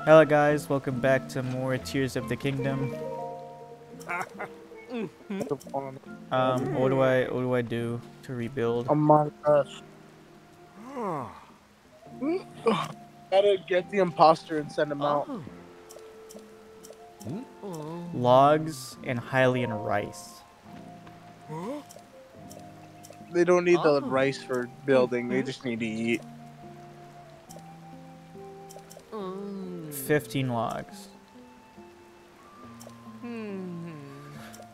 Hello guys, welcome back to more Tears of the Kingdom. What do I do to rebuild? Among Us. Gotta get the imposter and send him out. Logs and Hylian rice. They don't need the rice for building, they just need to eat. 15 logs.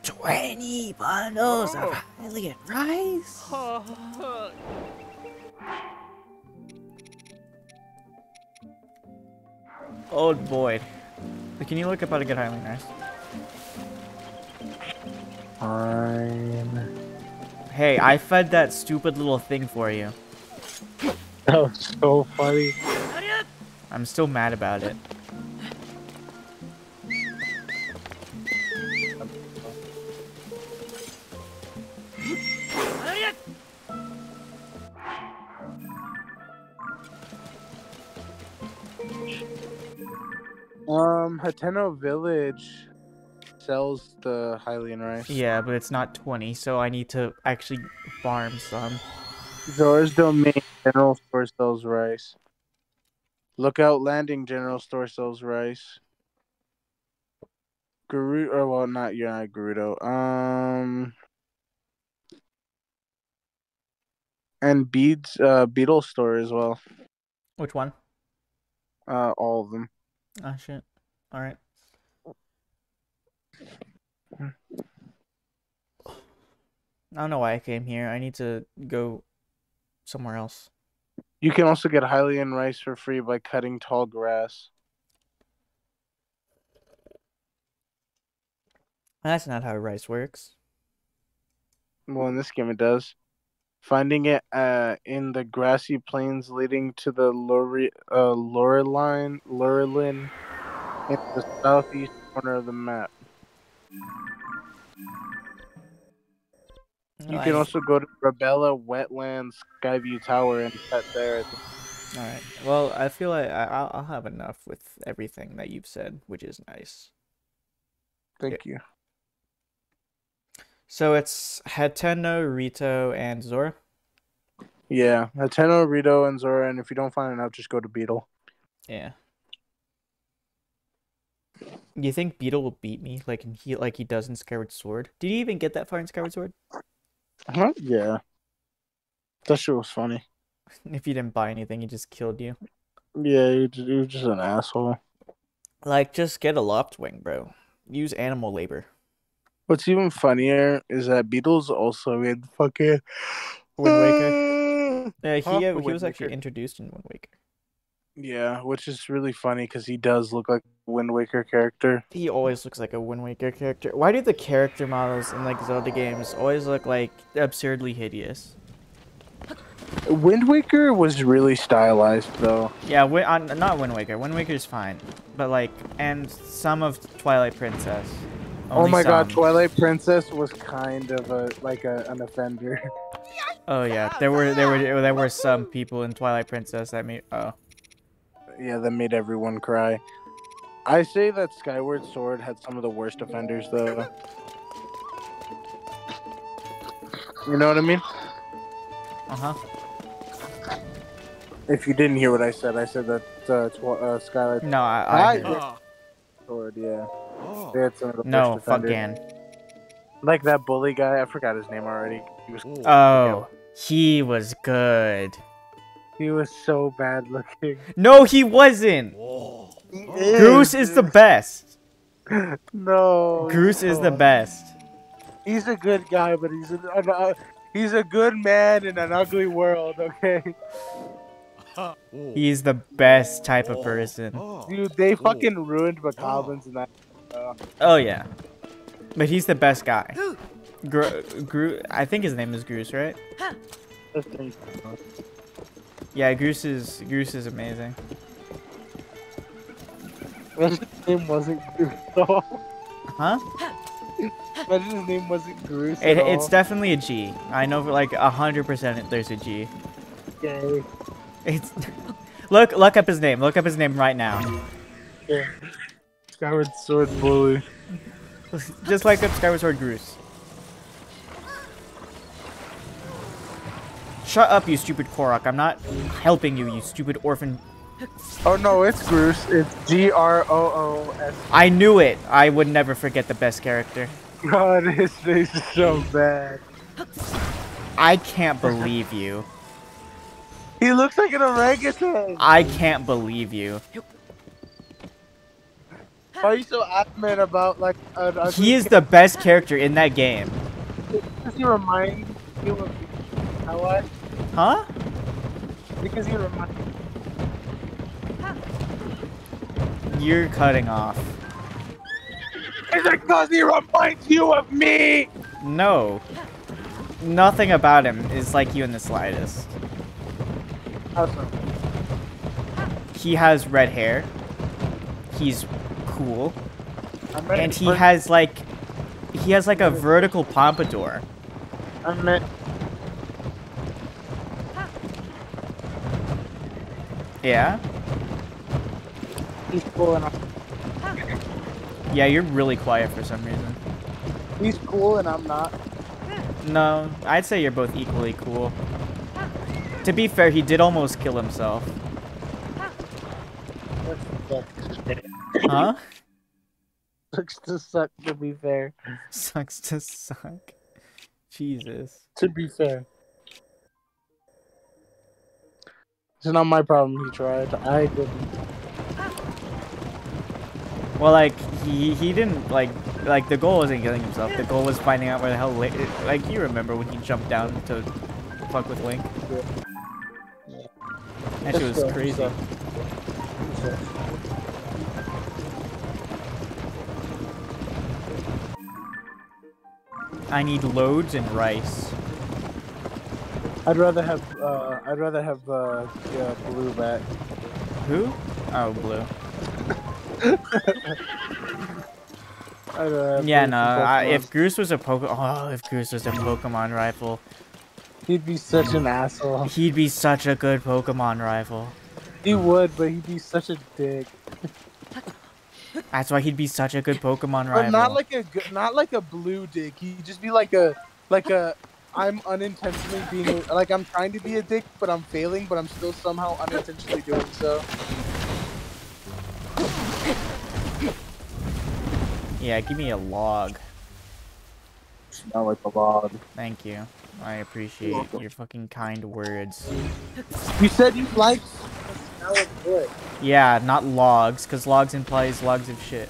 20 bundles of Hylian rice? Oh boy. Can you look up how to get Hylian rice? Fine. Hey, I fed that stupid little thing for you. That was so funny. I'm still mad about it. Hateno Village sells the Hylian rice. Yeah, but it's not 20, so I need to actually farm some. Zora's Domain General Store sells rice. Lookout Landing General Store sells rice. Gerudo, or well, not Gerudo. And Beetle Store as well. Which one? All of them. Oh shit. Alright. I don't know why I came here. I need to go somewhere else. You can also get Hylian rice for free by cutting tall grass. That's not how rice works. Well, in this game it does. Finding it in the grassy plains leading to the Laurelin in the southeast corner of the map. You can also go to Rabella Wetlands Skyview Tower and set there. Alright. Well, I feel like I'll have enough with everything that you've said, which is nice. Thank you. So it's Hateno, Rito, and Zora? Yeah, Hateno, Rito, and Zora, and if you don't find enough, just go to Beetle. Yeah. You think Beetle will beat me like he does in Skyward Sword? Did he even get that far in Skyward Sword? Huh? Yeah. That shit was funny. If you didn't buy anything, he just killed you. Yeah, he was just an asshole. Like, just get a Loftwing, bro. Use animal labor. What's even funnier is that Beetle's also in fucking Wind Waker. Yeah, he was actually Waker. introduced in Wind Waker. Yeah, which is really funny because he does look like a Wind Waker character. He always looks like a Wind Waker character. Why do the character models in like Zelda games always look like absurdly hideous? Wind Waker was really stylized though. Yeah, not Wind Waker. Wind Waker's fine, but like, and some of Twilight Princess. Oh my god, some. Twilight Princess was kind of an offender. Oh yeah, there were some people in Twilight Princess that made Yeah, that made everyone cry. I say that Skyward Sword had some of the worst offenders though. You know what I mean? Uh-huh. If you didn't hear what I said that Skyward. No, I heard it. Sword, yeah. They had some of the No, worst fuck offenders. Gan. Like that bully guy, I forgot his name already. He was He was good. He was so bad looking. No, he wasn't. Goose is the best. No. Goose is the best. He's a good guy, but he's a good man in an ugly world. Okay. He's the best type of person. Dude, they fucking ruined McCobbins in that. Oh yeah, but he's the best guy. I think his name is Goose, right? Yeah, Goose is amazing. His name wasn't Goose at all. Huh? But his name wasn't Goose. It's definitely a G. I know for like 100% there's a G. Okay. It's look up his name. Look up his name right now. Yeah. Skyward Sword bully. Just like up Skyward Sword Groose. Shut up, you stupid Korok. I'm not helping you, you stupid orphan. Oh no, it's Groose. It's Groos. I knew it. I would never forget the best character. God, his face is so bad. I can't believe you. He looks like an orangutan. I can't believe you. Why are you so adamant about like an ugly He is the best character in that game. Does he remind you of me? How what? Huh? Because he reminds You're cutting off. Is it because he reminds you of me? No. Nothing about him is like you in the slightest. How so? He has red hair. He's cool. And he has like a vertical pompadour. I meant Yeah? he's cool and Yeah, you're really quiet for some reason. he's cool and I'm not. No, I'd say you're both equally cool. To be fair, he did almost kill himself. Huh? Sucks to suck, to be fair. Sucks to suck. Jesus. To be fair. It's not my problem he tried. I didn't. Well, like, he didn't, like, the goal wasn't killing himself. The goal was finding out where the hell, like, you remember when he jumped down to fuck with Link? Yeah. That shit was crazy. I need loads and rice. I'd rather have blue back. Who? Oh, blue. Yeah, no. If Goose was a if Goose was a Pokemon rifle, he'd be such an asshole. He'd be such a good Pokemon rifle. He would, but he'd be such a dick. That's why he'd be such a good Pokemon But rival. not like a blue dick. He'd just be like a I'm unintentionally being like I'm trying to be a dick, but I'm failing, but I'm still somehow unintentionally doing so. Yeah, give me a log. Smell like a log. Thank you. I appreciate your fucking kind words. You said you liked the smell of wood. Yeah, not logs, because logs implies logs of shit.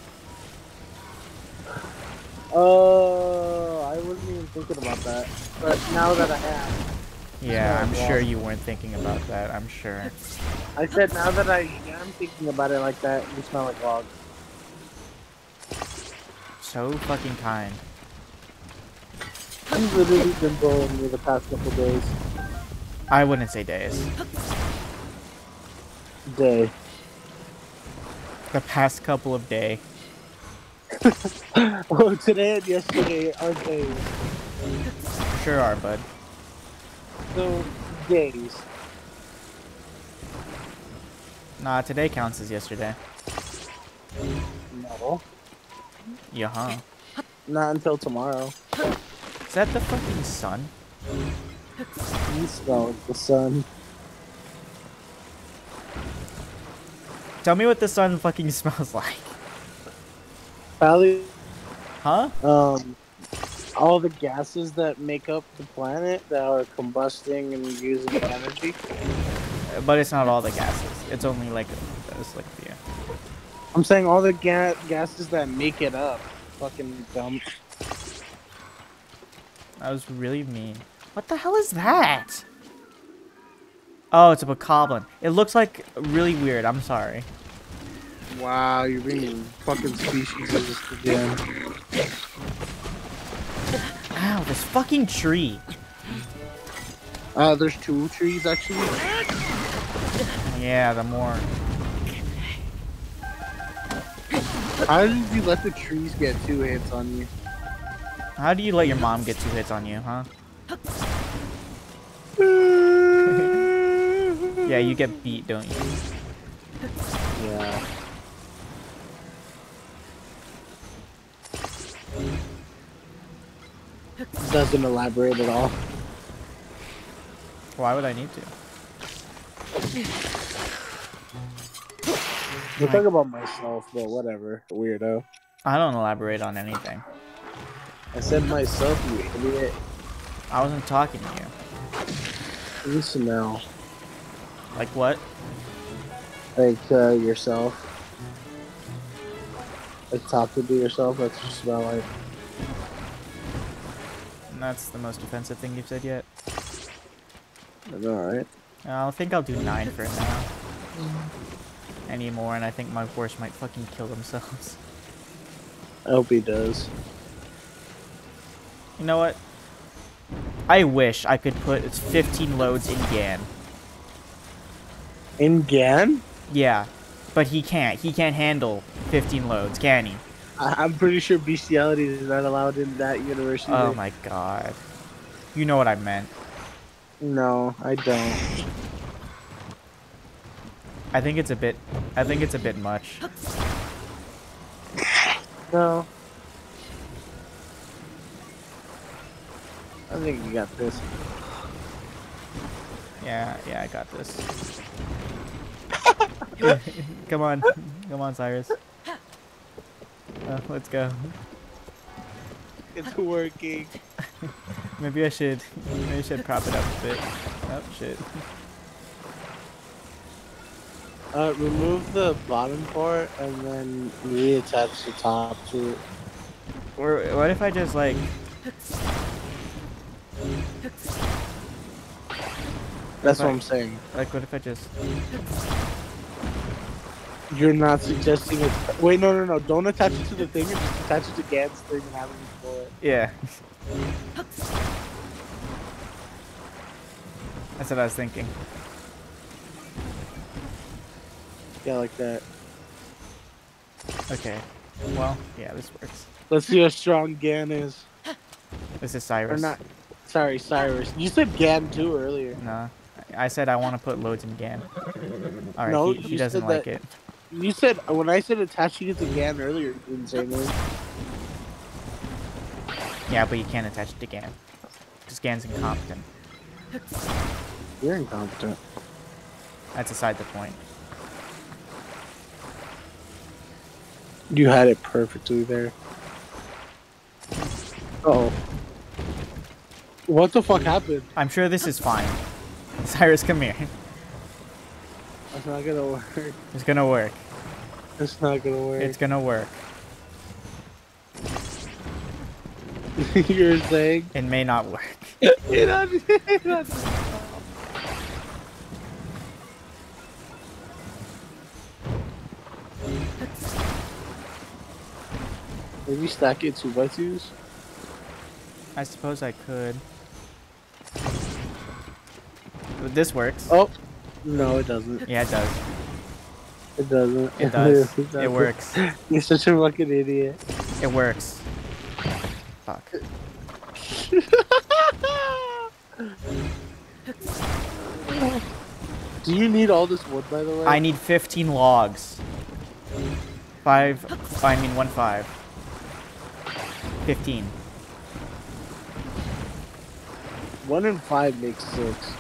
Oh, I wasn't even thinking about that. But now that I have. Yeah, I'm sure you weren't thinking about that, I'm sure. I said now that I am thinking about it like that, you smell like logs. So fucking kind. I've literally been bullying me the past couple days. I wouldn't say days. Day. The past couple of days. Oh, today and yesterday are days. Sure are, bud. So, days. Nah, today counts as yesterday. No. Yeah, huh? Not until tomorrow. Is that the fucking sun? You smell the sun. Tell me what the sun fucking smells like. Probably, Huh? all the gases that make up the planet that are combusting and using energy. But it's not all the gases. It's only like a few. I'm saying all the gases that make it up. Fucking dumb. That was really mean. What the hell is that? Oh, it's a bokoblin. It looks like really weird. I'm sorry. Wow, you're being fucking speciesist again. Ow, this fucking tree. There's 2 trees actually. Yeah, the more. How did you let the trees get 2 hits on you? How do you let your mom get 2 hits on you, huh? Yeah, you get beat, don't you? Yeah. doesn't elaborate at all. Why would I need to? We're talking about myself, but whatever, weirdo. I don't elaborate on anything. I said myself, you idiot. I wasn't talking to you. Listen now. Like what? Like, yourself. Like, talking to yourself, that's just about like... And that's the most offensive thing you've said yet. Alright. I think I'll do 9 for now. Any more, and I think my horse might fucking kill themselves. I hope he does. You know what? I wish I could put 15 loads in Gan. In Gan? Yeah, but he can't. He can't handle 15 loads, can he? I'm pretty sure bestiality is not allowed in that universe either. Oh my god. You know what I meant. No, I don't. I think it's a bit much. No. I think you got this. Yeah, I got this. Come on, Cyrus. Let's go. It's working. Maybe I should prop it up a bit. Oh shit. Remove the bottom part and then reattach the top to it. Or what if I just like... That's what I'm saying. Like what if I just... You're not suggesting it. Wait, no. Don't attach it to the thing and just attach it to Gan's thing and have him pull it. Yeah. That's what I was thinking. Yeah, like that. Okay. Well, yeah, this works. Let's see how strong Gan is. This is Cyrus. Or not. Sorry, Cyrus. You said Gan too earlier. No. I said I want to put loads in Gan. Alright, No, he you doesn't said like that- it. You said, when I said attaching it to Gan earlier, you didn't say anything. Yeah, but you can't attach it to Gan. Because Gan's incompetent. You're incompetent. That's aside the point. You had it perfectly there. Uh-oh. What the fuck happened? I'm sure this is fine. Cyrus, come here. That's not gonna work. It's gonna work. It's not gonna work. It's gonna work. You're saying? It may not work. Maybe stack it 2x2s? I suppose I could. This works. Oh! No, it doesn't. Yeah, it does. It doesn't. It does. It doesn't. It works. You're such a fucking idiot. It works. Fuck. Do you need all this wood, by the way? I need 15 logs. 1 5. 15. 1 and 5 makes 6.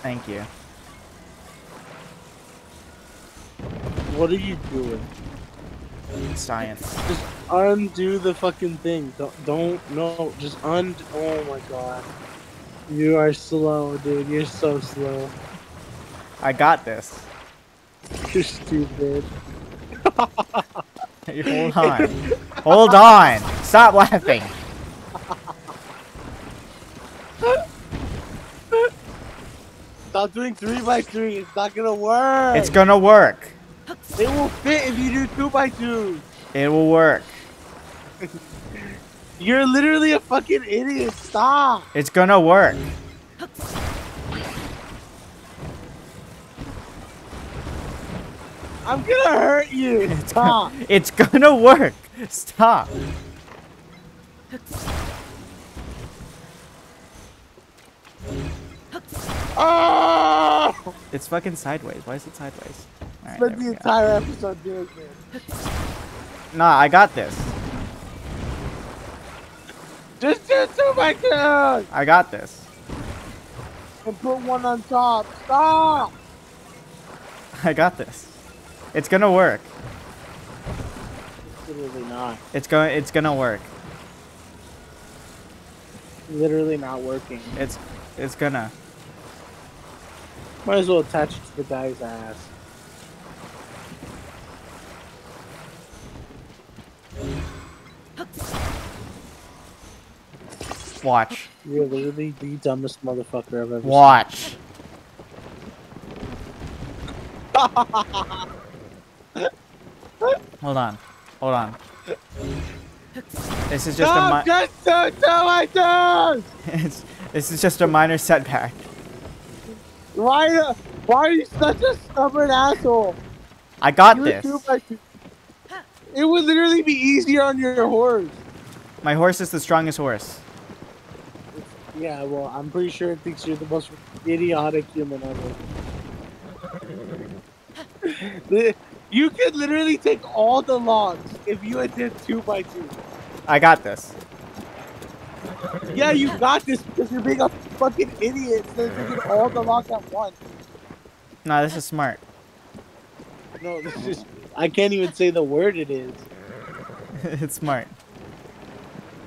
Thank you. What are you doing? Science. Just undo the fucking thing. Don't, no, just undo. Oh my god. You are slow, dude. You're so slow. I got this. You're stupid. Hold on. Hold on. Stop laughing. Stop doing 3x3. It's not gonna work. It's gonna work. It will fit if you do 2x2. It will work. You're literally a fucking idiot. Stop. It's gonna work. I'm gonna hurt you. Stop. It's gonna work. Stop. Oh! It's fucking sideways. Why is it sideways? Alright, Spent there the we go. entire episode doing this. Nah, I got this. Just do 2x2s! I got this. And put one on top. Stop! I got this. It's gonna work. It's literally not. It's gonna work. Literally not working. It's gonna. Might as well attach it to the guy's ass. Watch. You're literally the dumbest motherfucker I've ever Watch. Hold on. Hold on. This is just a this is just a minor setback. Why are you such a stubborn asshole? I got this. It would literally be easier on your horse. My horse is the strongest horse. Yeah, well, I'm pretty sure it thinks you're the most idiotic human ever. You could literally take all the logs if you had did 2x2. I got this. Yeah, you got this because you're being a fucking idiot instead of taking all the logs at once. No, this is smart. No, this is... I can't even say the word it is. It's smart.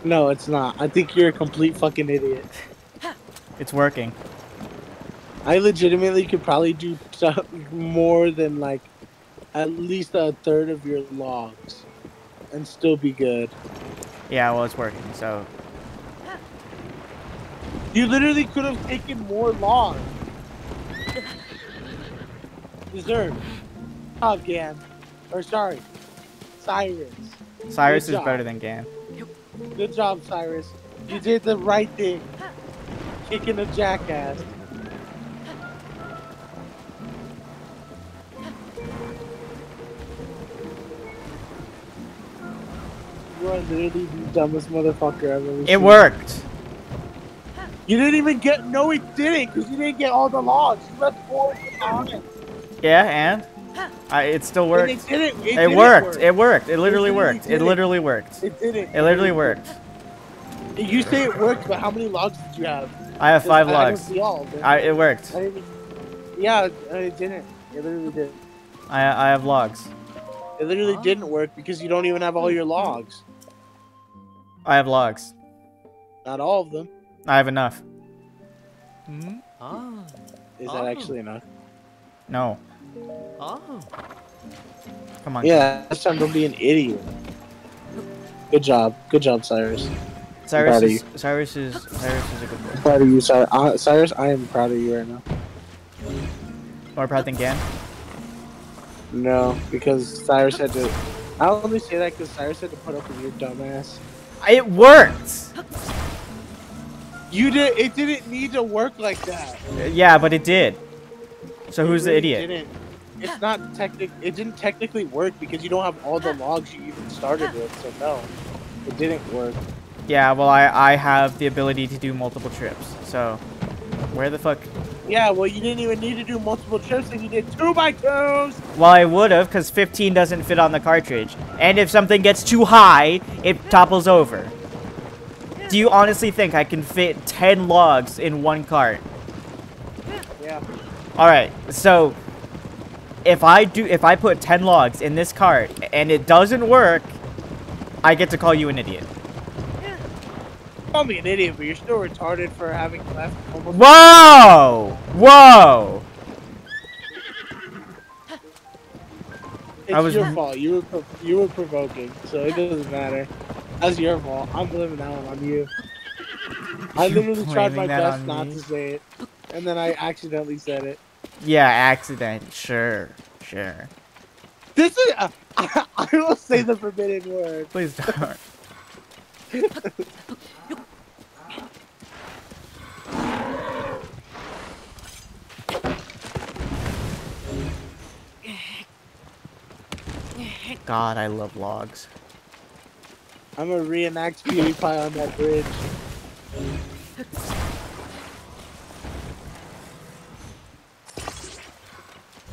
No, it's not. I think you're a complete fucking idiot. It's working. I legitimately could probably do more than like at least a third of your logs and still be good. Yeah, well, it's working, so... You literally could have taken more logs. Dessert. Oh, Gan. Or sorry, Cyrus. Cyrus Good is job. better than Gan. Good job, Cyrus. You did the right thing. Kicking a jackass. You are literally the dumbest motherfucker I've ever seen. It worked. You didn't even get... No, it didn't, because you didn't get all the logs. You left 4 on it. Yeah, and? It still worked. And it didn't. It worked. It worked. It literally worked. It didn't. literally worked. It didn't. It literally worked. You say it worked, but how many logs did you have? I have 5 I logs. don't see all of it. It worked. Yeah, it didn't. It literally did. I have logs. It literally didn't work because you don't even have all your logs. I have logs. Not all of them. I have enough. Is that actually enough? No. Come on. Yeah, this time don't be an idiot. Good job. Good job, Cyrus. Cyrus is a good boy. Proud of you, Cyrus. Cyrus, I am proud of you right now. More proud than Gan? No, because Cyrus had to... I only say that because Cyrus had to put up with your dumbass. It worked! It didn't need to work like that. Yeah, but it did. So who's the idiot? Didn't. It's not it didn't technically work because you don't have all the logs you even started with, so no. It didn't work. Yeah, well, I have the ability to do multiple trips, so... Where the fuck... Yeah, well, you didn't even need to do multiple trips and you did 2x2s! Well, I would've, because 15 doesn't fit on the cartridge. And if something gets too high, it topples over. Do you honestly think I can fit 10 logs in one cart? Yeah. Alright, so... If I put 10 logs in this cart, and it doesn't work, I get to call you an idiot. Call me an idiot, but you're still retarded for having left almost... Whoa! Whoa! It's your fault. You were provoking, so it doesn't matter. That's your fault. I'm blaming that one on you. I literally tried my best not to say it, and then I accidentally said it. Yeah, accident. Sure. This is... I will say the forbidden word. Please don't. God, I love logs. I'm gonna reenact PewDiePie on that bridge.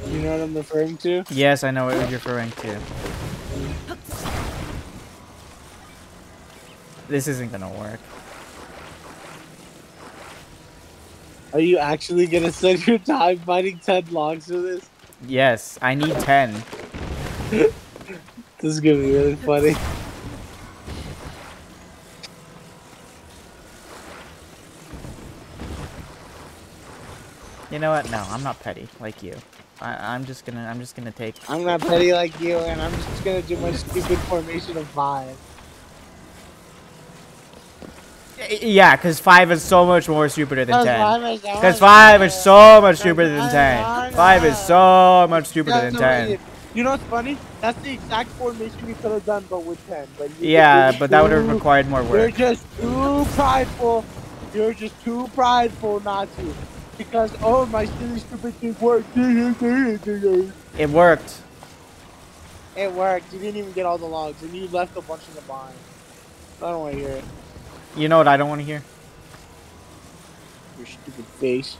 You know what I'm referring to? Yes, I know what you're referring to. This isn't gonna work. Are you actually gonna spend your time finding 10 logs for this? Yes, I need 10. This is gonna be really funny. You know what? No, I'm not petty like you. I'm just gonna take. I'm not petty like you, and I'm just gonna do my stupid formation of 5. Yeah, because 5 is so much more stupider than 10. 5 is so Because much 5 is so much better. stupider than 10. 5 is so much stupider than 10. You know what's funny? That's the exact formation you could have done, but with 10. But Yeah, but that would have required more You're work. just too prideful. You're just too prideful not to. Because, oh, my silly stupid thing worked. It worked. It worked. You didn't even get all the logs, and you left a bunch in the bind. I don't want to hear it. You know what I don't want to hear? Your stupid face.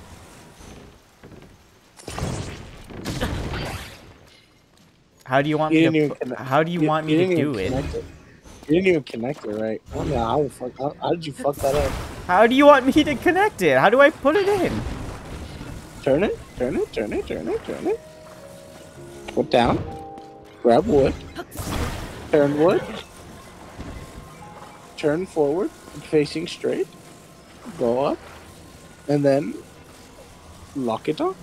How do you want me to? How do you want me to do it? You didn't even connect it right. I don't know how the fuck. How did you fuck that up? How do you want me to connect it? How do I put it in? Turn it. Turn it. Turn it. Turn it. Turn it. Put down. Grab wood. Turn wood. Turn forward, facing straight. Go up, and then lock it on.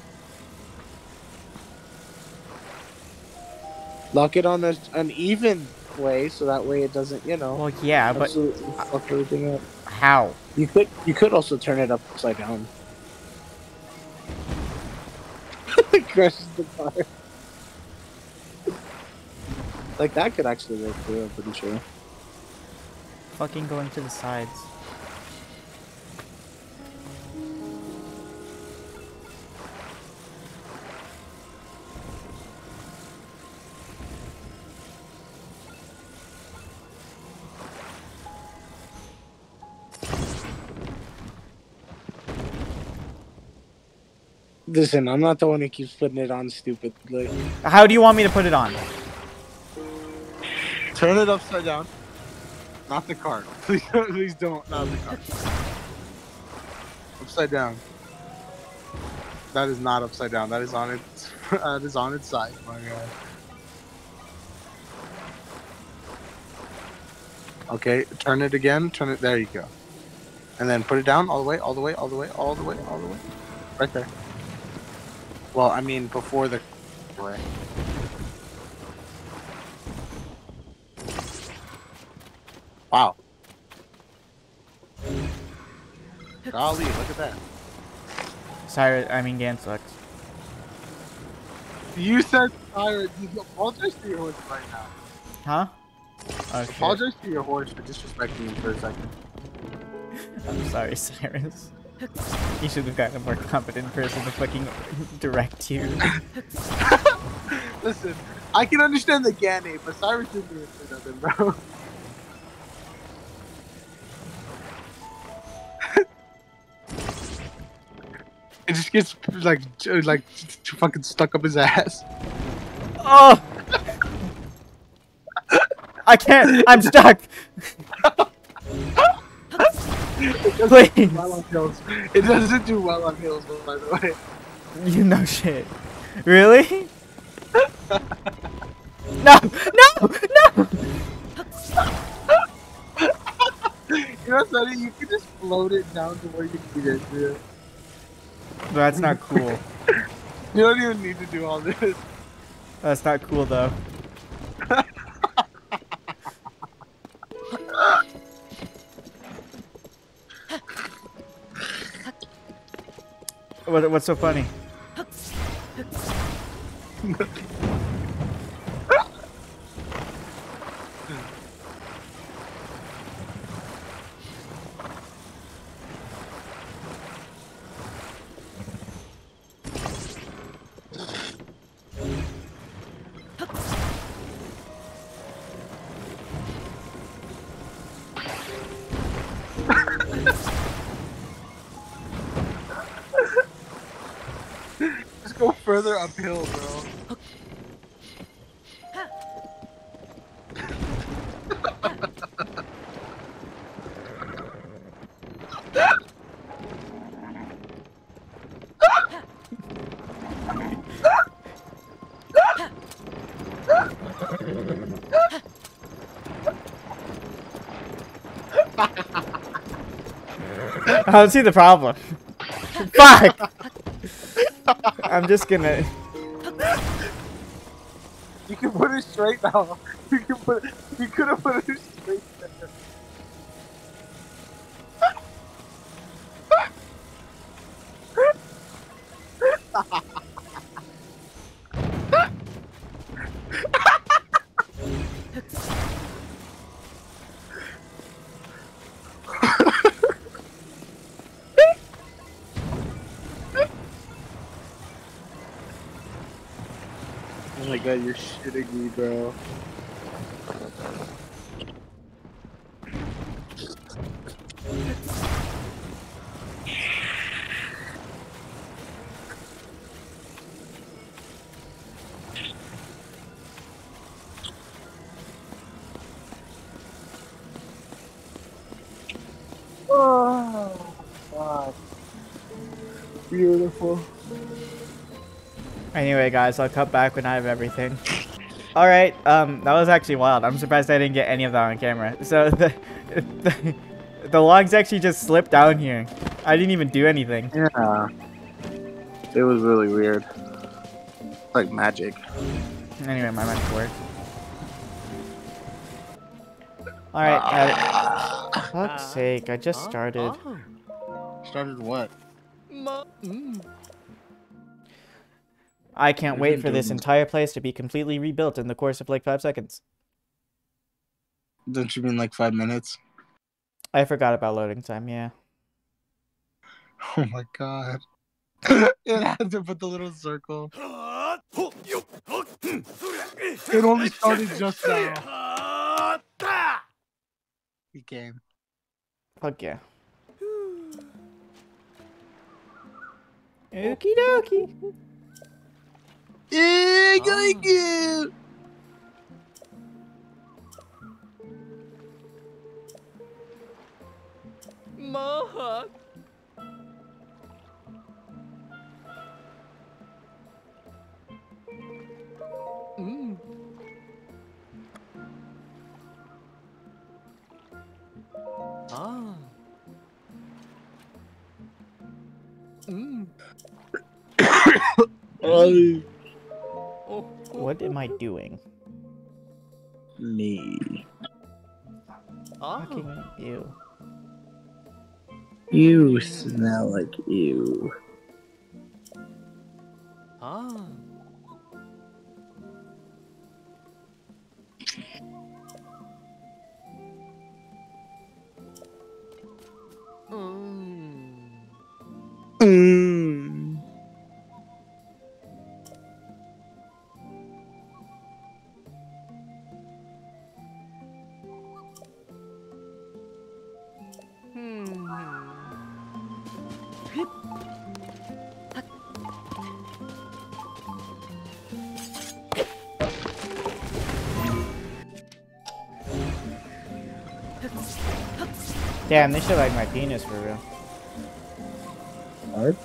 Lock it on an even way, so that way it doesn't, you know. Well, yeah, but fuck everything up. how? You could also turn it upside down. It crushes the car. Like that could actually work too. I'm pretty sure. Fucking going to the sides. Listen, I'm not the one who keeps putting it on stupidly. How do you want me to put it on? Turn it upside down. Not the cart. Please, please don't. Not the cart. Upside down. That is not upside down. That is on its. That is on its side. My God. Okay, turn it again. Turn it. There you go. And then put it down all the way, all the way, all the way, all the way, all the way. Right there. Well, I mean, before the way. Wow. Golly, look at that. Cyrus, I mean Gansux. You said Cyrus. You apologize to your horse right now. Huh? Oh, shit. Apologize to your horse for disrespecting you for a second. I'm sorry, Cyrus. You should have gotten a more competent person to fucking direct you. Listen, I can understand the Gane, but Cyrus didn't do it for nothing, bro. It just gets like fucking stuck up his ass. Oh! I can't! I'm stuck! Please! Well on hills. It doesn't do well on hills, by the way. You know shit. Really? No! No! No! You know what's funny? You can just float it down to where you can get into it. That's not cool. You don't even need to do all this. That's not cool though. What's so funny? Just go further uphill, bro. I don't see the problem. Fuck! I'm just gonna... You can put it straight now. You can put it, you could have put it straight there. Oh my god, you're shitting me, bro. Oh, God. Beautiful. Anyway, guys, I'll cut back when I have everything. Alright, that was actually wild. I'm surprised I didn't get any of that on camera. So, the logs actually just slipped down here. I didn't even do anything. Yeah. It was really weird. Like magic. Anyway, my mic worked. Alright, fuck's sake, I just started. Started what? I can't wait for this entire place to be completely rebuilt in the course of like 5 seconds. Don't you mean like 5 minutes? I forgot about loading time, yeah. Oh my god. It had to put the little circle. It only started just now. He came. Fuck yeah. Okie dokie. Thank you. Mahak. What am I doing? Me. Fucking ew. You smell like you. Damn, they should like my penis for real. Hard?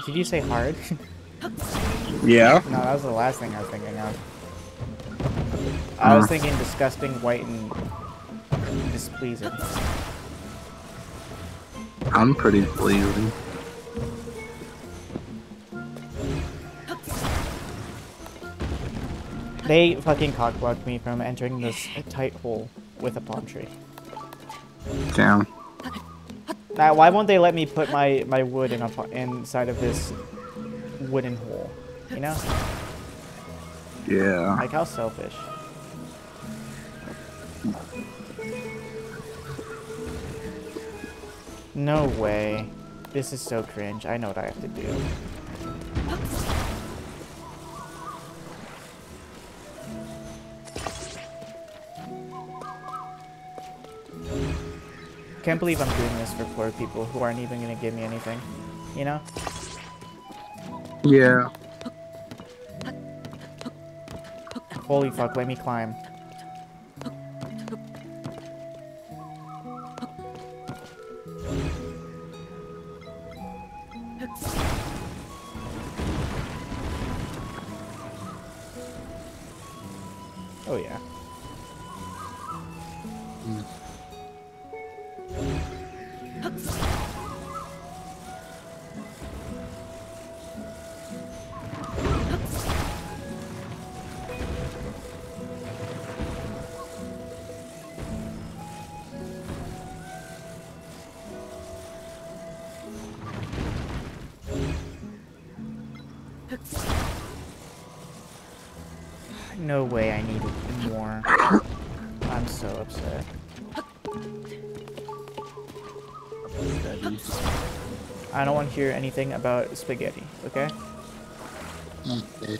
Did you say hard? Yeah. No, that was the last thing I was thinking of. I was thinking disgusting, white, and displeasing. I'm pretty pleasing. They fucking cockblocked me from entering this tight hole with a palm tree. Damn. Now, why won't they let me put my wood inside of this wooden hole? You know? Yeah. Like, how selfish. No way. This is so cringe. I know what I have to do. Can't believe I'm doing this for poor people who aren't even gonna give me anything. You know? Yeah. Holy fuck, let me climb. Oh yeah. No way I need more. I'm so upset. I don't want to hear anything about spaghetti, okay? Okay.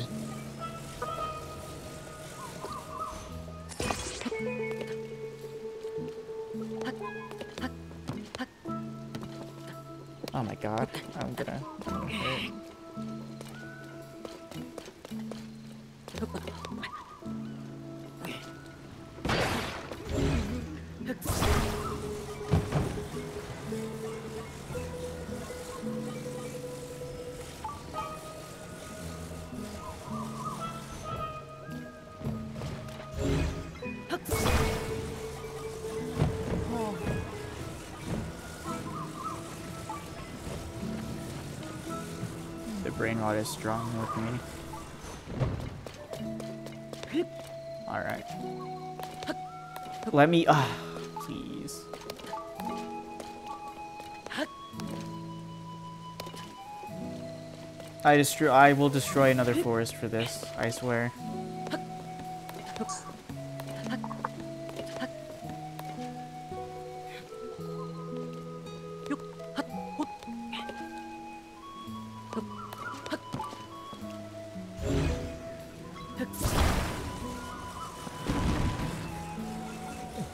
Oh my god, I'm gonna hurt. The brain rot is strong with me. Alright. Let me, please. I will destroy another forest for this, I swear.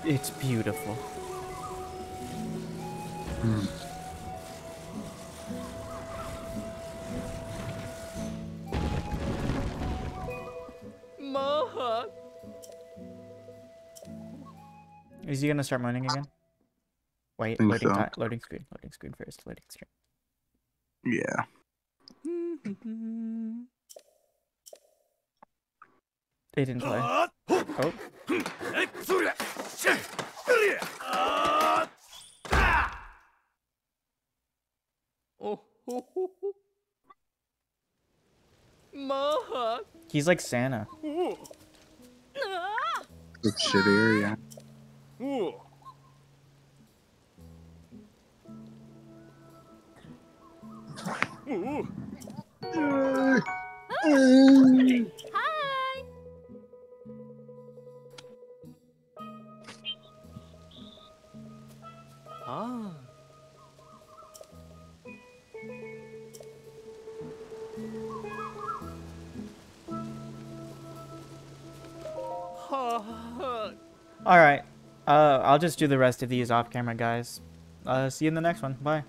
It's beautiful. Mahak. Is he gonna start moaning again? Wait, Think loading so. time. Loading screen first. Loading screen. Yeah. They didn't play. Oh. Oh, ho, ho, ho. Mahak. He's like Santa. Good shit area. Hi. Ah. Ha. Alright. I'll just do the rest of these off camera, guys. See you in the next one. Bye.